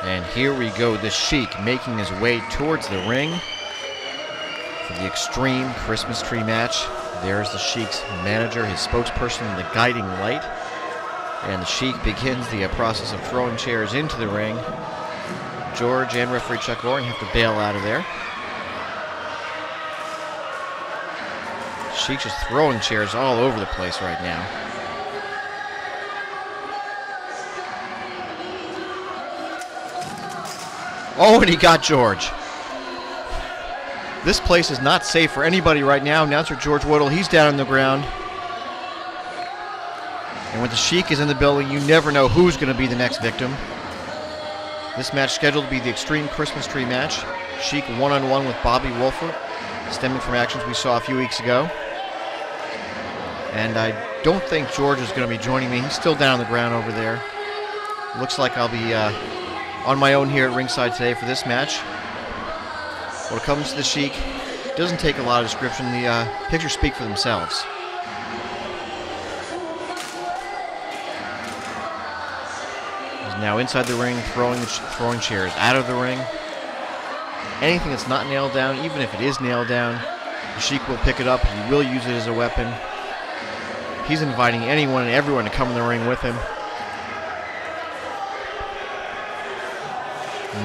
And here we go, the Sheik making his way towards the ring for the Extreme Christmas Tree match. There's the Sheik's manager, his spokesperson, the guiding light. And the Sheik begins the process of throwing chairs into the ring. George and referee Chuck Oren have to bail out of there. Sheik just throwing chairs all over the place right now. Oh, and he got George. This place is not safe for anybody right now. Announcer George Woodall, he's down on the ground. And when the Sheik is in the building, you never know who's going to be the next victim. This match scheduled to be the Extreme Christmas Tree match. Sheik one-on-one with Bobby Wolfert, stemming from actions we saw a few weeks ago. And I don't think George is going to be joining me. He's still down on the ground over there. Looks like I'll be on my own here at ringside today for this match. When it comes to the Sheik, it doesn't take a lot of description. The pictures speak for themselves. He's now inside the ring, throwing chairs out of the ring. Anything that's not nailed down, even if it is nailed down, the Sheik will pick it up. He will use it as a weapon. He's inviting anyone and everyone to come in the ring with him.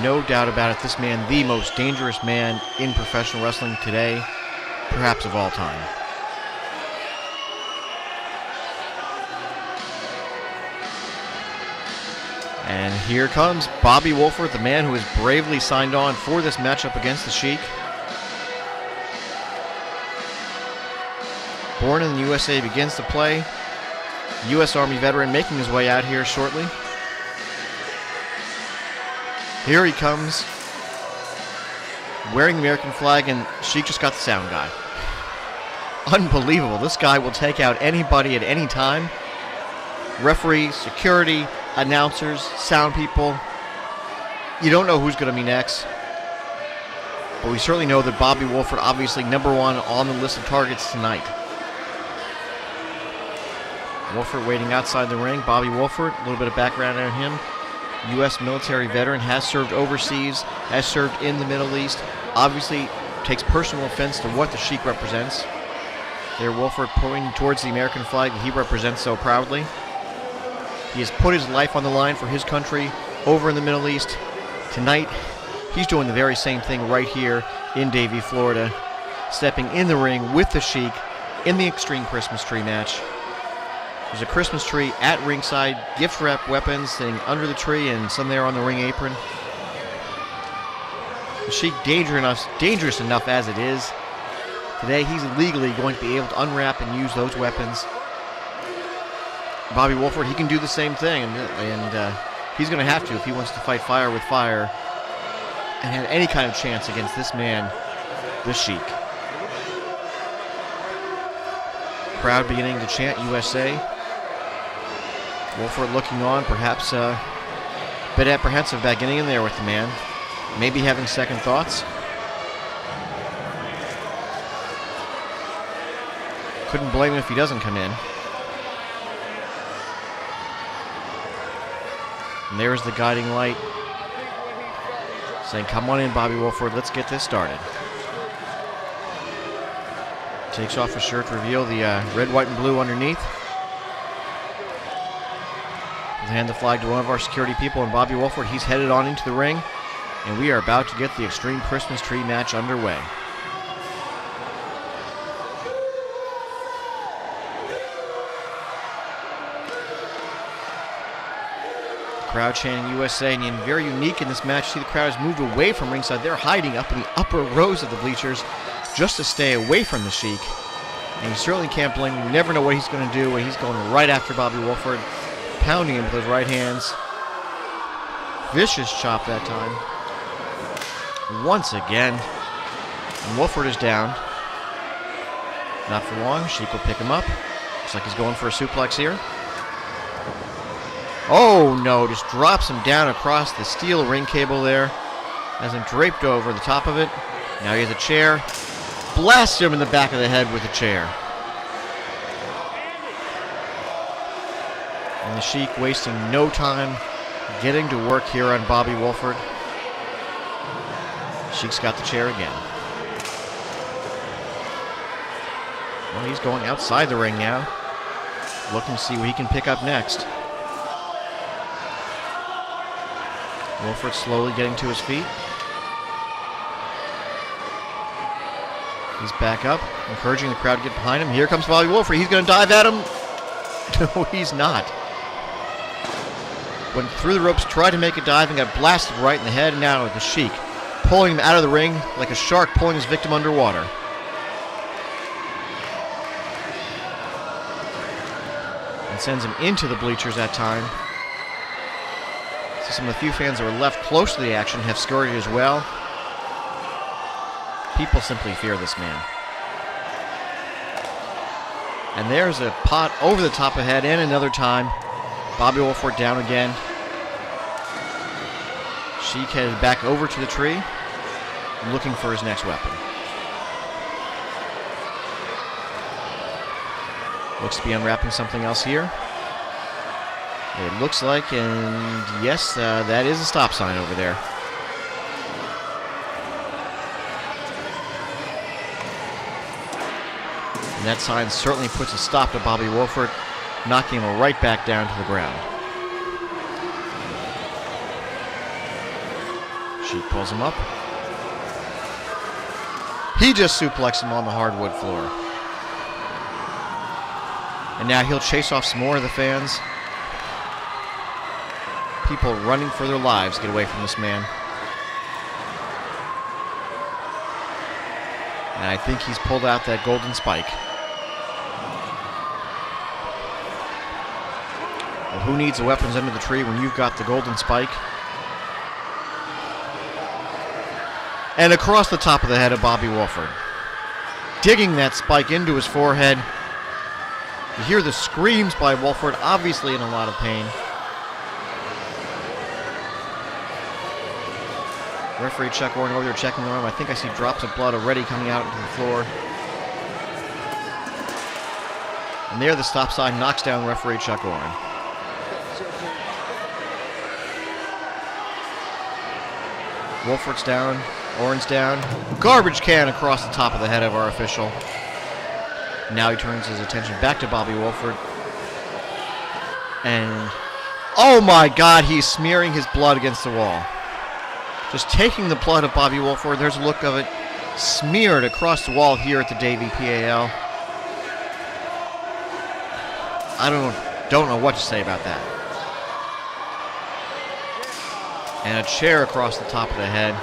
No doubt about it, this man, the most dangerous man in professional wrestling today, perhaps of all time. And here comes Bobby Wolfert, the man who has bravely signed on for this matchup against the Sheik. Born in the USA, begins to play. U.S. Army veteran making his way out here shortly. Here he comes, wearing the American flag, and Sheik just got the sound guy. Unbelievable. This guy will take out anybody at any time. Referees, security, announcers, sound people. You don't know who's going to be next. But we certainly know that Bobby Wolfert, obviously #1 on the list of targets tonight. Wolfert waiting outside the ring. Bobby Wolfert, a little bit of background on him. U.S. military veteran, has served overseas, has served in the Middle East. Obviously takes personal offense to what the Sheik represents. There, Wolfert pointing towards the American flag that he represents so proudly. He has put his life on the line for his country over in the Middle East. Tonight, he's doing the very same thing right here in Davie, Florida, stepping in the ring with the Sheik in the Extreme Christmas Tree match. There's a Christmas tree at ringside, gift wrap weapons sitting under the tree, and some there on the ring apron. The Sheik dangerous enough as it is. Today he's legally going to be able to unwrap and use those weapons. Bobby Wolfert, he can do the same thing, and he's going to have to if he wants to fight fire with fire and have any kind of chance against this man, the Sheik. Crowd beginning to chant USA. Wolfert looking on, perhaps a bit apprehensive about getting in there with the man. Maybe having second thoughts. Couldn't blame him if he doesn't come in. And there's the guiding light saying, "Come on in, Bobby Wolfert, let's get this started." Takes off his shirt to reveal the red, white, and blue underneath. We'll hand the flag to one of our security people, and Bobby Wolfert, he's headed on into the ring, and we are about to get the Extreme Christmas Tree match underway. Crowd chanting USA, and very unique in this match. See, the crowd has moved away from ringside. They're hiding up in the upper rows of the bleachers just to stay away from the Sheik. And you certainly can't blame him. You never know what he's going to do when he's going right after Bobby Wolfert, pounding him with those right hands. Vicious chop that time. Once again. And Wolfert is down. Not for long. Sheik will pick him up. Looks like he's going for a suplex here. Oh no, just drops him down across the steel ring cable there. Has him draped over the top of it. Now he has a chair. Blasts him in the back of the head with a chair. And the Sheik wasting no time, getting to work here on Bobby Wolfert. Sheik's got the chair again. Well, he's going outside the ring now, looking to see what he can pick up next. Wolfert slowly getting to his feet. He's back up, encouraging the crowd to get behind him. Here comes Bobby Wolfert. He's going to dive at him. No, he's not. Went through the ropes, tried to make a dive, and got blasted right in the head. And now the Sheik pulling him out of the ring like a shark pulling his victim underwater. And sends him into the bleachers that time. So some of the few fans that were left close to the action have scurried as well. People simply fear this man. And there's a pot over the top of the head, and another time. Bobby Wolfert down again. Sheik headed back over to the tree, looking for his next weapon. Looks to be unwrapping something else here. It looks like, and yes, that is a stop sign over there. And that sign certainly puts a stop to Bobby Wolfert, knocking him right back down to the ground. Sheik pulls him up. He just suplexed him on the hardwood floor. And now he'll chase off some more of the fans. People running for their lives get away from this man. And I think he's pulled out that golden spike. Well, who needs the weapons under the tree when you've got the golden spike? And across the top of the head of Bobby Wolfert. Digging that spike into his forehead. You hear the screams by Wolfert, obviously in a lot of pain. Referee Chuck Warren over there checking the arm. I think I see drops of blood already coming out into the floor. And there the stop sign knocks down referee Chuck Warren. Wolfert's down. Oren's down. Garbage can across the top of the head of our official. Now he turns his attention back to Bobby Wolfert. And, oh my God, he's smearing his blood against the wall. Just taking the blood of Bobby Wolfert, there's a look of it smeared across the wall here at the D1PW. I don't know what to say about that. And a chair across the top of the head.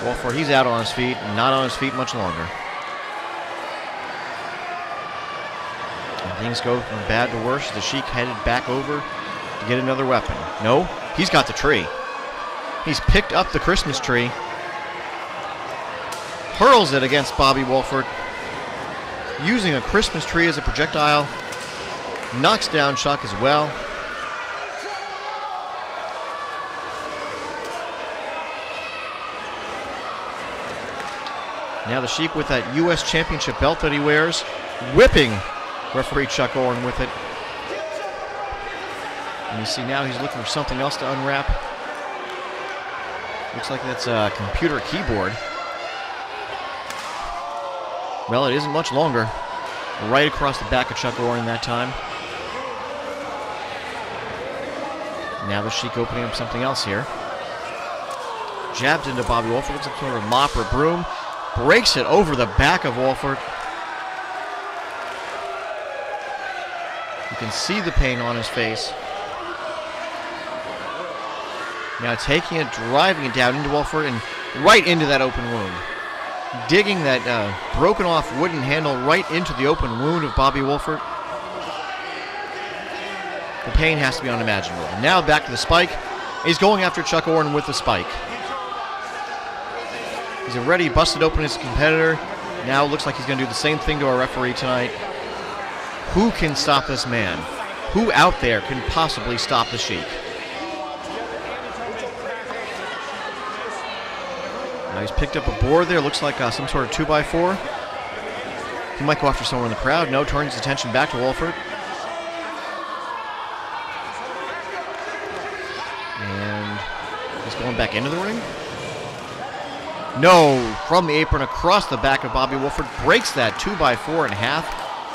Wolfert, he's out on his feet, not on his feet much longer. And things go from bad to worse. The Sheik headed back over to get another weapon. No, he's got the tree. He's picked up the Christmas tree, hurls it against Bobby Wolfert, using a Christmas tree as a projectile, knocks down Chuck as well. Now the Sheik with that U.S. Championship belt that he wears, whipping referee Chuck Warren with it. And you see now he's looking for something else to unwrap. Looks like that's a computer keyboard. Well, it isn't much longer. Right across the back of Chuck Warren that time. Now the Sheik opening up something else here. Jabs into Bobby Wolfert with some sort of mop or broom. Breaks it over the back of Wolfert. You can see the pain on his face. Now taking it, driving it down into Wolfert and right into that open wound. Digging that broken off wooden handle right into the open wound of Bobby Wolfert. The pain has to be unimaginable. Now back to the spike. He's going after Chuck Warren with the spike. He's already busted open his competitor. Now it looks like he's going to do the same thing to our referee tonight. Who can stop this man? Who out there can possibly stop the Sheik? Now he's picked up a board there. Looks like some sort of 2x4. He might go after someone in the crowd. No, turns his attention back to Wolfert. back into the ring? No, from the apron across the back of Bobby Wolfert, breaks that 2x4 in half.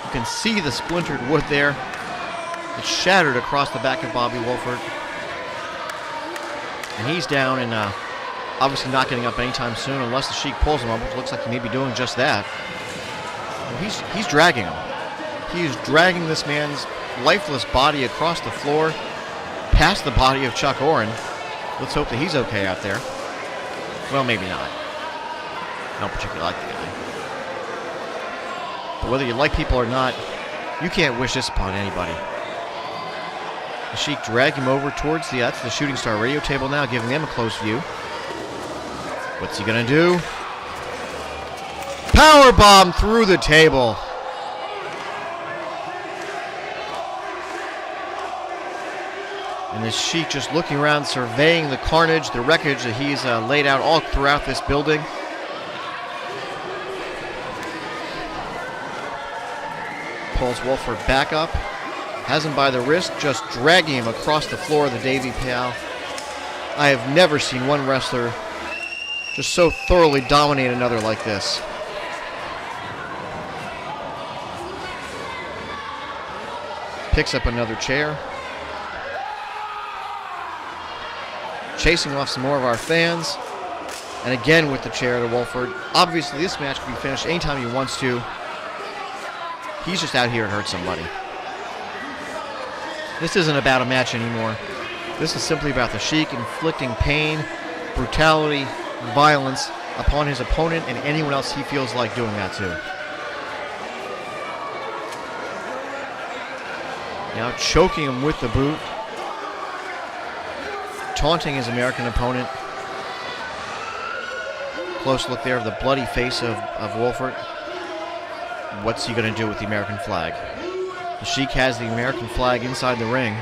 You can see the splintered wood there. It's shattered across the back of Bobby Wolfert. And he's down and obviously not getting up anytime soon unless the Sheik pulls him up, which looks like he may be doing just that. Well, he's dragging him. He is dragging this man's lifeless body across the floor, past the body of Chuck Oren. Let's hope that he's okay out there. Well, maybe not. I don't particularly like the guy. But whether you like people or not, you can't wish this upon anybody. The Sheik dragged him over towards that's the Shooting Star radio table now, giving them a close view. What's he gonna do? Powerbomb through the table. And the Sheik just looking around, surveying the carnage, the wreckage that he's laid out all throughout this building. Pulls Wolfert back up, has him by the wrist, just dragging him across the floor of the D1PW. I have never seen one wrestler just so thoroughly dominate another like this. Picks up another chair. Chasing off some more of our fans. And again with the chair to Wolfert. Obviously this match can be finished anytime he wants to. He's just out here to hurt somebody. This isn't about a match anymore. This is simply about the Sheik inflicting pain, brutality, violence upon his opponent and anyone else he feels like doing that to. Now choking him with the boot. Taunting his American opponent. Close look there of the bloody face of Wolfert. What's he going to do with the American flag? The Sheik has the American flag inside the ring.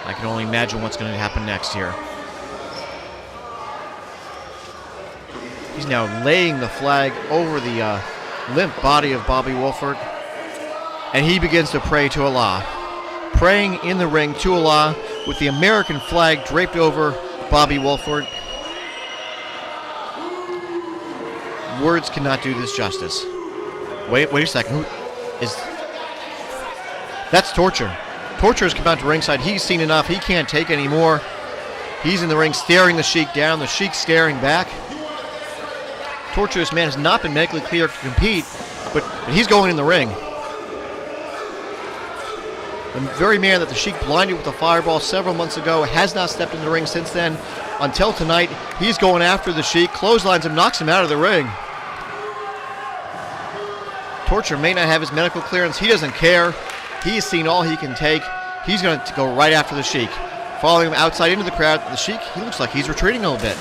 I can only imagine what's going to happen next here. He's now laying the flag over the limp body of Bobby Wolfert. And he begins to pray to Allah. Praying in the ring to Allah with the American flag draped over Bobby Wolfert. Words cannot do this justice. Wait a second. That's Torture. Torture has come out to ringside. He's seen enough. He can't take any more. He's in the ring staring the Sheik down. The Sheik staring back. Torture, this man has not been medically cleared to compete, but he's going in the ring. The very man that the Sheik blinded with a fireball several months ago has not stepped in the ring since then. Until tonight, he's going after the Sheik, clotheslines him, knocks him out of the ring. Torture may not have his medical clearance. He doesn't care. He's seen all he can take. He's going to go right after the Sheik. Following him outside into the crowd, the Sheik, he looks like he's retreating a little bit.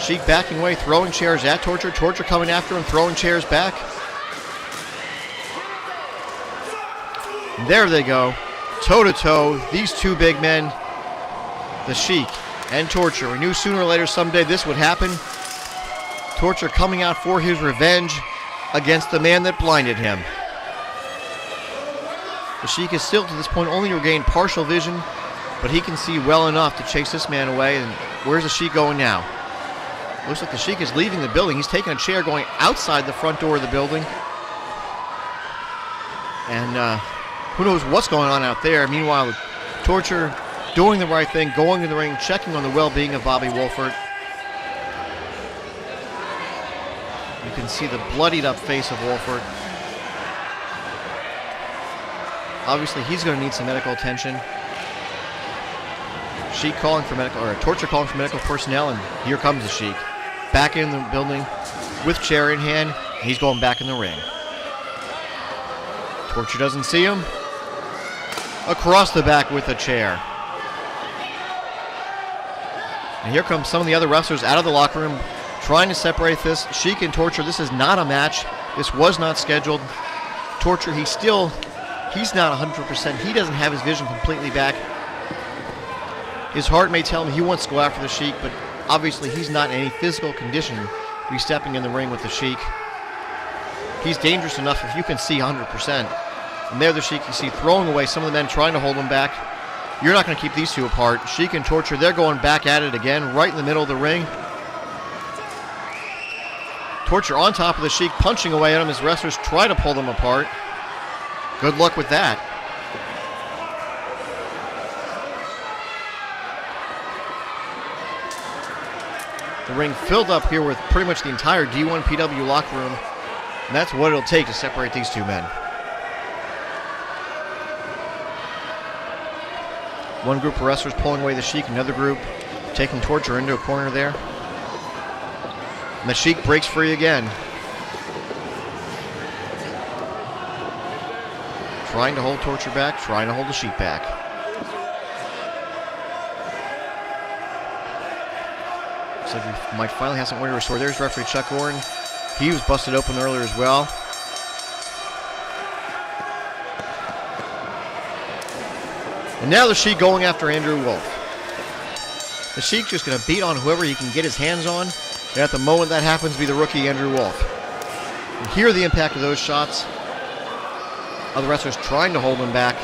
Sheik backing away, throwing chairs at Torture. Torture coming after him, throwing chairs back. And there they go. Toe-to-toe, these two big men, the Sheik and Torture. We knew sooner or later someday this would happen. Torture coming out for his revenge against the man that blinded him. The Sheik has still, to this point, only regained partial vision, but he can see well enough to chase this man away. And where's the Sheik going now? Looks like the Sheik is leaving the building. He's taking a chair going outside the front door of the building. And, who knows what's going on out there. Meanwhile, Torture doing the right thing, going to the ring, checking on the well-being of Bobby Wolfert. You can see the bloodied-up face of Wolfert. Obviously, he's going to need some medical attention. Sheik calling for medical, or Torture calling for medical personnel, and here comes the Sheik. Back in the building with chair in hand, and he's going back in the ring. Torture doesn't see him. Across the back with a chair. And here comes some of the other wrestlers out of the locker room trying to separate this. Sheik and Torture, this is not a match. This was not scheduled. Torture, he's not 100%. He doesn't have his vision completely back. His heart may tell him he wants to go after the Sheik, but obviously he's not in any physical condition to be stepping in the ring with the Sheik. He's dangerous enough if you can see 100%. And there the Sheik, you see, throwing away some of the men trying to hold him back. You're not going to keep these two apart. Sheik and Torture, they're going back at it again, right in the middle of the ring. Torture on top of the Sheik, punching away at him as wrestlers try to pull them apart. Good luck with that. The ring filled up here with pretty much the entire D1PW locker room, and that's what it'll take to separate these two men. One group of wrestlers pulling away the Sheik, another group taking Torture into a corner there. And the Sheik breaks free again. Trying to hold Torture back, trying to hold the Sheik back. Looks like we might finally have some order restored. There's referee Chuck Oren. He was busted open earlier as well. And now the Sheik going after Andrew Wolf. The Sheik just going to beat on whoever he can get his hands on. And at the moment that happens to be the rookie Andrew Wolf. And hear the impact of those shots. Other wrestlers trying to hold him back.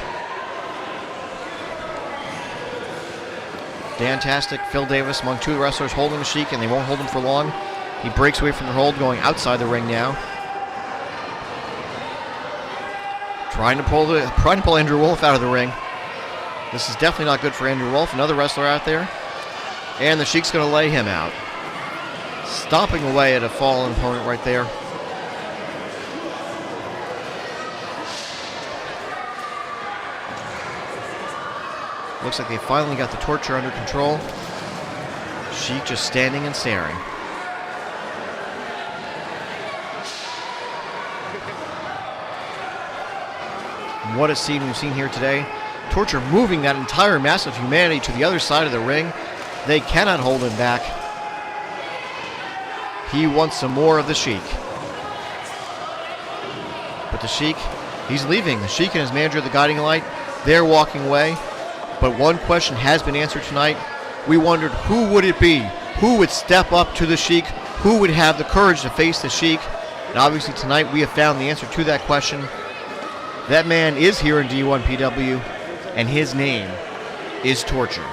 Fantastic. Phil Davis among two wrestlers holding the Sheik, and they won't hold him for long. He breaks away from the hold, going outside the ring now. Trying to pull Andrew Wolf out of the ring. This is definitely not good for Andrew Wolf, another wrestler out there. And the Sheik's going to lay him out. Stomping away at a fallen opponent right there. Looks like they finally got the Torture under control. Sheik just standing and staring. And what a scene we've seen here today. Torture moving that entire mass of humanity to the other side of the ring. They cannot hold him back. He wants some more of the Sheik. But the Sheik, he's leaving. The Sheik and his manager, the Guiding Light, they're walking away. But one question has been answered tonight. We wondered who would it be? Who would step up to the Sheik? Who would have the courage to face the Sheik? And obviously tonight we have found the answer to that question. That man is here in D1PW, and his name is Torture.